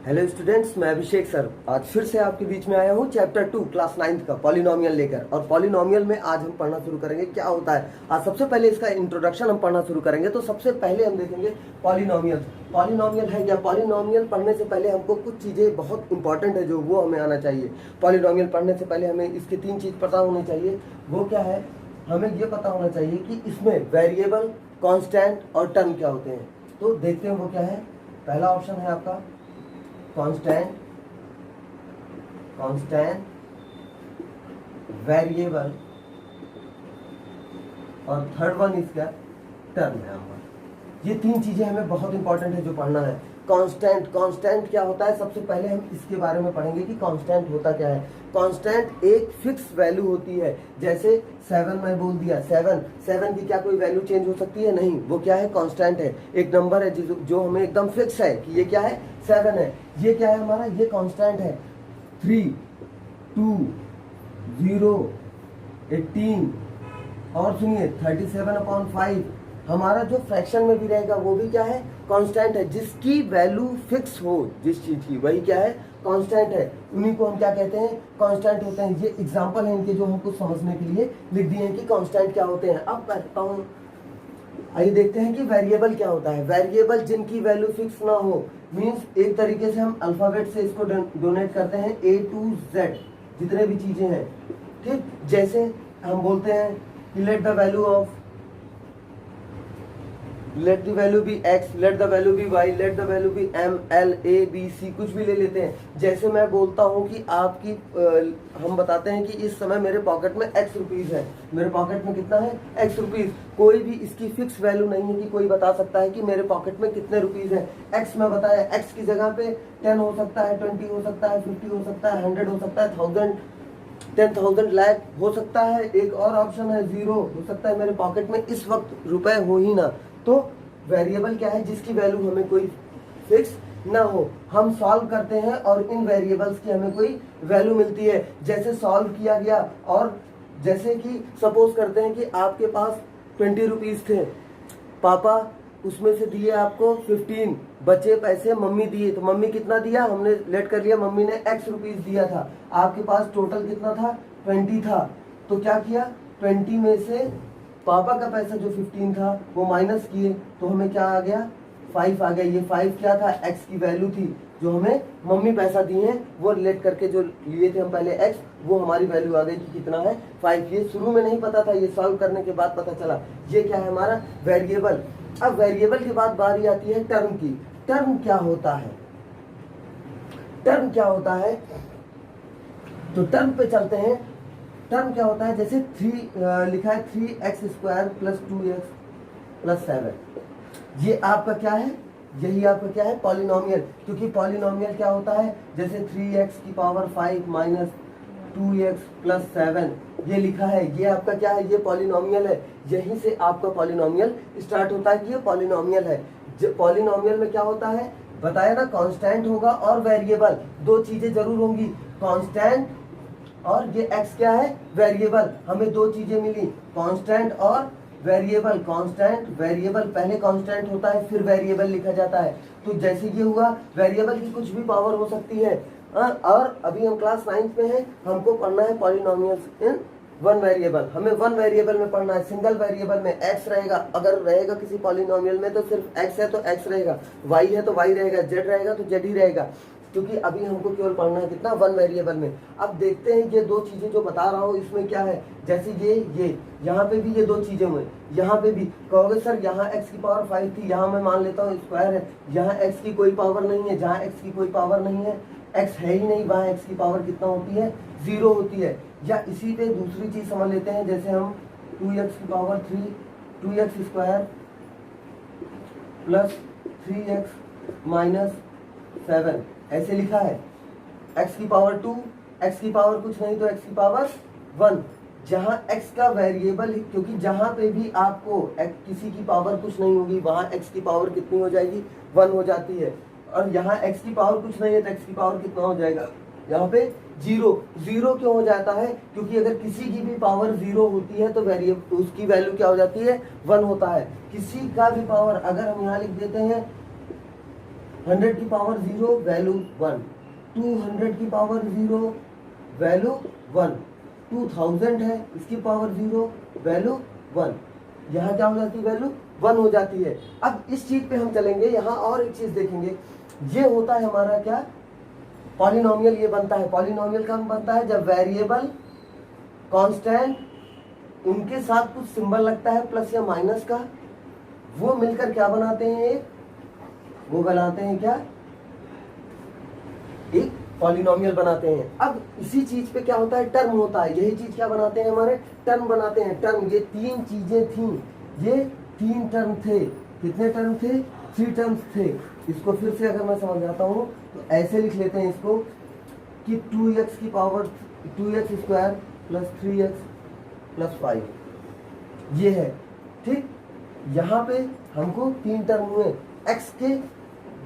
Hello students, मैं अभिषेक sir आज फिर से आपके बीच में आया हूँ चैप्टर 2 क्लास 9th का पॉलिनोमियल लेकर। और पॉलिनोमियल में आज हम पढ़ना शुरू करेंगे क्या होता है। आज सबसे पहले इसका इंट्रोडक्शन हम पढ़ना शुरू करेंगे। तो सबसे पहले हम देखेंगे पॉलिनोमियल। पॉलिनोमियल है क्या? पॉलिनोमियल पढ़ने से पहले हमको कुछ चीज़ें बहुत इंपॉर्टेंट है जो वो हमें आना चाहिए। पॉलिनोमियल पढ़ने से पहले हमें इसकी 3 चीज़ पता होनी चाहिए। वो क्या है? हमें ये पता होना चाहिए कि इसमें वेरिएबल, कांस्टेंट और टर्म क्या होते हैं। तो देखते हैं वो क्या है। पहला ऑप्शन है आपका कांस्टेंट, वेरिएबल और थर्ड वन इसका टर्म है हमारा। ये 3 चीजें हमें बहुत इंपॉर्टेंट है जो पढ़ना है। कांस्टेंट क्या होता है? सबसे पहले हम इसके बारे में पढ़ेंगे कि कांस्टेंट होता क्या है। कांस्टेंट एक फिक्स वैल्यू होती है। जैसे 7 मैं बोल दिया, 7 की क्या कोई वैल्यू चेंज हो सकती है? नहीं। वो क्या है? कांस्टेंट है, एक नंबर है जो हमें एकदम फिक्स है कि ये क्या है? 7 है। ये क्या है हमारा? ये कांस्टेंट है। 3, 2, 0, 18 और सुनिए 37/5 हमारा जो फ्रैक्शन में भी रहेगा वो भी क्या है? कांस्टेंट है। जिसकी वैल्यू फिक्स हो जिस चीज की, वही क्या है? कांस्टेंट है। उन्हीं को हम क्या कहते हैं? कांस्टेंट होते हैं। ये एग्जांपल है इनके जो हमको समझने के लिए लिख दिए हैं कि कांस्टेंट क्या होते हैं। अब कहता हूं, आइए देखते हैं कि वेरिएबल क्या होता है। वेरिएबल जिनकी वैल्यू फिक्स ना हो, मीन्स एक तरीके से हम अल्फाबेट से इसको डोनेट करते हैं A to Z जितने भी चीजें हैं। ठीक, जैसे हम बोलते हैं कि let the value be x, let the value be y, let the value be m, l, a, b, c, कुछ भी ले लेते हैं। जैसे मैं बोलता हूँ कि आपकी हम बताते हैं कि इस समय मेरे पॉकेट में x रुपीज है। मेरे पॉकेट में कितना है? x rupees. कोई भी इसकी फिक्स वैल्यू नहीं है कि कोई बता सकता है कि मेरे पॉकेट में कितने रुपीज है। x में बताया, x की जगह पे 10 हो सकता है, 20 हो सकता है, 50 हो सकता है, 100 हो सकता है, 1000, 10,000, लाख हो सकता है। एक और ऑप्शन है 0 हो सकता है। मेरे पॉकेट में इस वक्त रुपए हो ही ना। तो वेरिएबल क्या है? जिसकी वैल्यू हमें कोई फिक्स ना हो। हम सॉल्व करते हैं और इन वेरिएबल्स की हमें कोई वैल्यू मिलती है। जैसे सॉल्व किया गया, और जैसे कि सपोज करते हैं कि आपके पास 20 रुपीज थे, पापा उसमें से दिए आपको 15, बचे पैसे मम्मी दिए। तो मम्मी कितना दिया? हमने लेट कर लिया, मम्मी ने x रुपीज दिया था। आपके पास टोटल कितना था? 20 था। तो क्या किया? 20 में से पापा का पैसा जो 15 था वो माइनस किए, तो हमें क्या आ गया? 5 आ गया। ये 5 क्या था? x की वैल्यू थी जो हमें मम्मी पैसा दिए हैं। वो लेट करके जो लिए थे हम पहले x, वो हमारी वैल्यू आ गई कि कितना है? 5। ये शुरू में नहीं पता था, ये सॉल्व करने के बाद पता चला। ये क्या है? हमारा वेरिएबल। अब वेरिएबल के बाद बारी आती है टर्म की। टर्म क्या होता है? टर्म क्या होता है? तो टर्म पे चलते हैं। टर्म क्या होता है? जैसे 3 लिखा है 3x² + 2x + 7। ये आपका क्या है? यही आपका क्या है? पॉलिनोमियल। क्योंकि पॉलिनोमियल क्या होता है? जैसे 3x⁵ - 2x + 7 ये लिखा है, ये आपका क्या है? ये पॉलिनोमियल है। यहीं से आपका पॉलिनोमियल स्टार्ट होता है कि ये पॉलिनोमियल है। पॉलिनोमियल में क्या होता है? बताया ना, कांस्टेंट होगा और वेरिएबल, 2 चीजें जरूर होंगी। कांस्टेंट और ये x क्या है? वेरिएबल। हमें 2 चीजें मिली, कांस्टेंट और वेरिएबल। कांस्टेंट, वेरिएबल, पहले कांस्टेंट होता है फिर वेरिएबल लिखा जाता है। तो जैसे ये हुआ, वेरिएबल की कुछ भी पावर हो सकती है। और अभी हम क्लास 9th में हैं, हमको पढ़ना है पॉलिनोमियल्स इन 1 वेरिएबल। हमें 1 वेरिएबल में पढ़ना है। सिंगल वेरिएबल में x रहेगा। अगर रहेगा किसी पॉलिनोमियल में तो सिर्फ x है तो x रहेगा, y है तो y रहेगा, z रहेगा तो z ही रहेगा। क्योंकि अभी हमको केवल पढ़ना है कितना? 1 वेरिएबल में। अब देखते हैं ये 2 चीजें जो बता रहा हूँ इसमें क्या है। जैसे ये यहाँ पे भी ये 2 चीजें हुई, यहाँ पे भी कहोगे सर यहाँ x की पावर 5 थी, यहाँ मैं मान लेता हूँ स्क्वायर है, यहाँ x की कोई पावर नहीं है। जहाँ x की कोई पावर नहीं है, x है ही नहीं, वहाँ x की पावर कितना होती है? 0 होती है। या इसी पे दूसरी चीज समझ लेते हैं। जैसे हम 2x⁵ 2x² + 3x - 7 ऐसे लिखा है। x की पावर 2, x की पावर कुछ नहीं तो x की पावर 1। जहां x का वेरिएबल, क्योंकि जहां पे भी आपको किसी की पावर कुछ नहीं होगी, वहां x की पावर कितनी हो जाएगी? 1 हो जाती है। और यहाँ x की पावर कुछ नहीं है तो x की पावर कितना हो जाएगा? यहाँ पे 0। 0 क्यों हो जाता है? क्योंकि अगर किसी की भी पावर 0 होती है तो वेरिएबल उसकी वैल्यू क्या हो जाती है? 1 होता है। किसी का भी पावर अगर हम यहाँ लिख देते हैं 100 की पावर 0 वैल्यू 1, 200 की पावर 0 वैल्यू 1, 2000 है इसकी पावर 0 वैल्यू 1। यहाँ क्या हो जाती है, वैल्यू 1 हो जाती है। अब इस चीज पे हम चलेंगे, यहाँ और एक चीज देखेंगे, ये होता है हमारा क्या, पॉलिनोमियल। ये बनता है पॉलिनोमियल कब बनता है, जब वेरिएबल कांस्टेंट उनके साथ कुछ सिंबल लगता है प्लस या माइनस का, वो मिलकर क्या बनाते हैं, एक वो बनाते हैं क्या, एक पॉलिनोमियल बनाते हैं। अब इसी चीज पे क्या होता है, टर्म होता है, यही चीज क्या बनाते हैं हमारे, टर्म बनाते हैं। टर्म, ये 3 चीजें थी, ये 3 टर्म थे। कितने टर्म थे, 3 टर्म्स थे। इसको फिर से अगर मैं समझ जाता हूँ तो ऐसे लिख लेते हैं इसको कि 2x की power 2x square plus 3x plus 5, ये है ठीक। यहाँ पे हमको 3 टर्म हुए, x के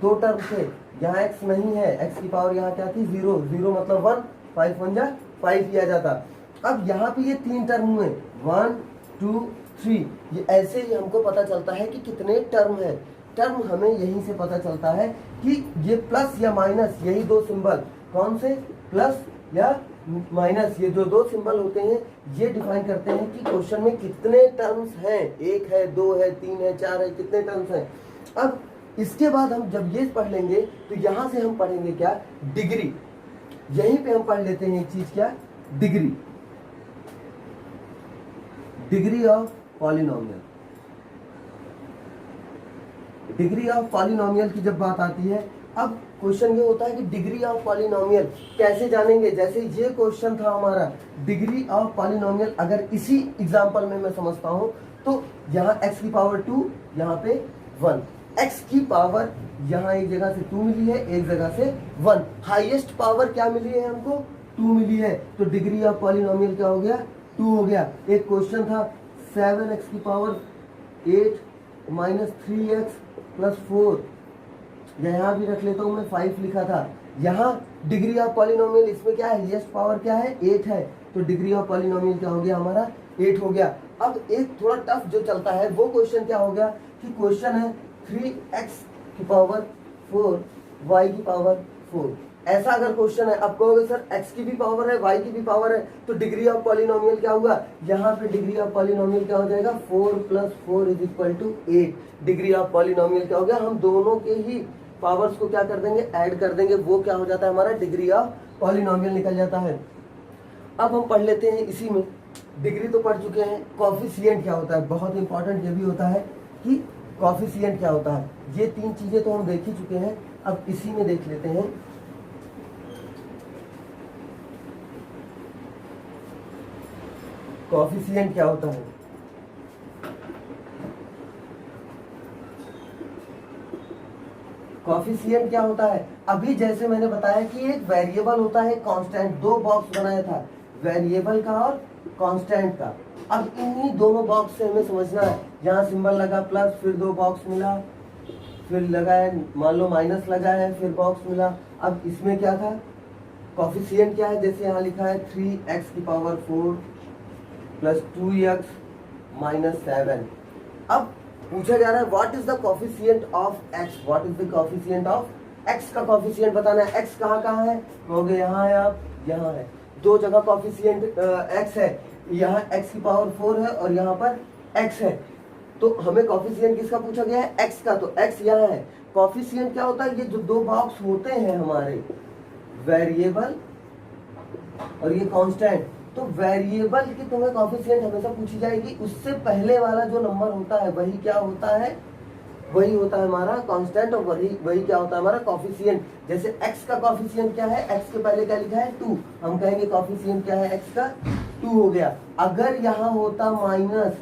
2 टर्म थे, यहाँ x नहीं है, x की पावर यहाँ क्या थी, 0, 0 मतलब 1, 5 1 जा 5 किया जाता। अब यहाँ पे ये 3 टर्म हुए, 1 2 3, ये ऐसे ही हमको पता चलता है कि कितने टर्म है। टर्म हमें यहीं से पता चलता है कि ये प्लस या माइनस, यही 2 सिंबल, कौन से, प्लस या माइनस, ये जो 2 सिंबल होते हैं ये डिफाइन करते हैं कि क्वेश्चन में कितने टर्म्स हैं, 1 है, 2 है, 3 है, 4 है, कितने टर्म्स हैं। अब इसके बाद हम जब ये पढ़ लेंगे तो यहां से हम पढ़ेंगे क्या, डिग्री। यहीं पे हम पढ़ लेते हैं एक चीज, क्या, degree, degree of polynomial. Degree of polynomial की जब बात आती है, अब क्वेश्चन ये होता है कि डिग्री ऑफ पॉलिनोमियल कैसे जानेंगे। जैसे ये क्वेश्चन था हमारा, डिग्री ऑफ पॉलिनोमियल, अगर इसी एग्जांपल में मैं समझता हूं तो यहाँ x की पावर 2, यहाँ पे 1, x की पावर यहाँ एक जगह से 2 मिली है, एक जगह से 1, हाईएस्ट पावर क्या मिली है हमको, 2 मिली है, तो डिग्री ऑफ पॉलिनोमियल क्या हो गया, 2 हो गया। एक क्वेश्चन था 7x की पावर 8 माइनस 3x प्लस 4, यहाँ भी रख लेता हूँ मैं, 5 लिखा था। यहाँ डिग्री ऑफ पॉलिनोमियल, इसमें क्या है, हाईएस्ट पावर क्या है, 8 है, तो डिग्री ऑफ पॉलिनोमियल क्या हो गया हमारा, 8 हो गया। अब एक थोड़ा टफ जो चलता है वो क्वेश्चन क्या हो गया कि क्वेश्चन है 3x की पावर 4 y की पावर 4, ऐसा अगर क्वेश्चन है। अब कहोगे सर x की भी पावर है, y की भी पावर है, तो डिग्री ऑफ पॉलिनोमियल क्या होगा, यहाँ पे डिग्री ऑफ पॉलिनोमियल क्या हो जाएगा, 4 + 4 = 8। डिग्री ऑफ पॉलिनोमियल क्या हो गया, हम दोनों के ही पावर्स को क्या कर देंगे, ऐड कर देंगे, वो क्या हो जाता है हमारा, डिग्री ऑफ पॉलिनोमियल निकल जाता है। अब हम पढ़ लेते हैं इसी में, डिग्री तो पढ़ चुके हैं, कॉफिशिएंट क्या होता है, बहुत इंपॉर्टेंट ये भी होता है कि कॉफिशिएंट क्या होता है। ये 3 चीजें तो हम देख ही चुके हैं, अब इसी में देख लेते हैं। कॉफिशिएंट क्या होता है, कॉफिशिएंट क्या होता है, अभी जैसे मैंने बताया कि एक वेरिएबल होता है कांस्टेंट, 2 बॉक्स बनाया था, वेरिएबल का और कांस्टेंट का। अब इन्हीं दोनों बॉक्स से हमें समझना है, यहाँ सिंबल लगा प्लस, फिर 2 बॉक्स मिला, फिर लगाया मान लो माइनस लगा है, फिर बॉक्स मिला। अब इसमें क्या था, कॉफिशिएंट क्या है, जैसे यहाँ लिखा है 3x की पावर 4 प्लस 2x माइनस 7। अब पूछा जा रहा है what is the coefficient of x, what is the coefficient of x का कॉफिशिएंट बताना है। x कहाँ कहाँ है, कहोगे यहाँ है, आप यहाँ है, 2 जगह कॉफिशिएंट x है, यहाँ x की पावर 4 है और यहाँ पर x है, तो हमें कॉफिशिएंट किसका पूछा गया है, x का, तो x यहाँ है। कॉफिशिएंट क्या होता है, ये जो 2 बॉक्स होते हैं हमारे, वेरिएबल और ये कांस्टेंट, तो वेरिएबल की तुम्हें कॉफिशिएंट हमेशा पूछी जाएगी, उससे पहले वाला जो नंबर होता है वही क्या होता है, वही होता है हमारा कांस्टेंट, और वही क्या होता है हमारा कॉफिशिएंट। जैसे x का कॉफिशिएंट क्या है, x के पहले क्या लिखा है 2, हम कहेंगे कॉफिशिएंट क्या है x का, 2 हो गया। अगर यहाँ होता माइनस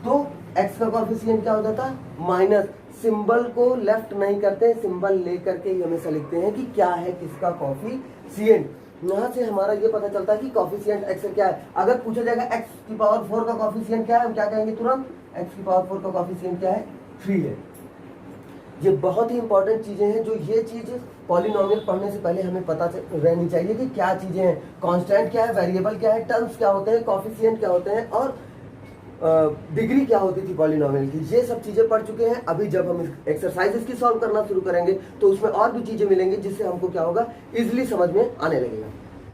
तो x का कॉफिशिएंट क्या हो जाता, माइनस। सिंबल को लेफ्ट नहीं करते, सिंबल लेकर के ही हमेशा लिखते हैं कि क्या है किसका कॉफिशिएंट। यहाँ से हमारा ये पता चलता है कि कॉफिशिएंट x क्या है। अगर पूछा जाएगा x की पावर 4 का कॉफिशिएंट क्या है, हम क्या कहेंगे तुरंत, x की पावर 4 का कॉफिशिएंट क्या है, 3 है। ये बहुत ही इंपॉर्टेंट चीजें हैं, जो ये चीज पॉलिनोमियल पढ़ने से पहले हमें पता रहनी चाहिए कि क्या चीजें हैं, कांस्टेंट क्या है, वेरिएबल क्या है, टर्म्स क्या होते हैं, कॉफिशिएंट क्या होते हैं और डिग्री क्या होती थी पॉलिनोमियल की, ये सब चीजें पढ़ चुके हैं। अभी जब हम एक्सरसाइजेस की सॉल्व करना शुरू करेंगे तो उसमें और भी चीजें मिलेंगी जिससे हमको क्या होगा, इजिली समझ में आने लगेगा।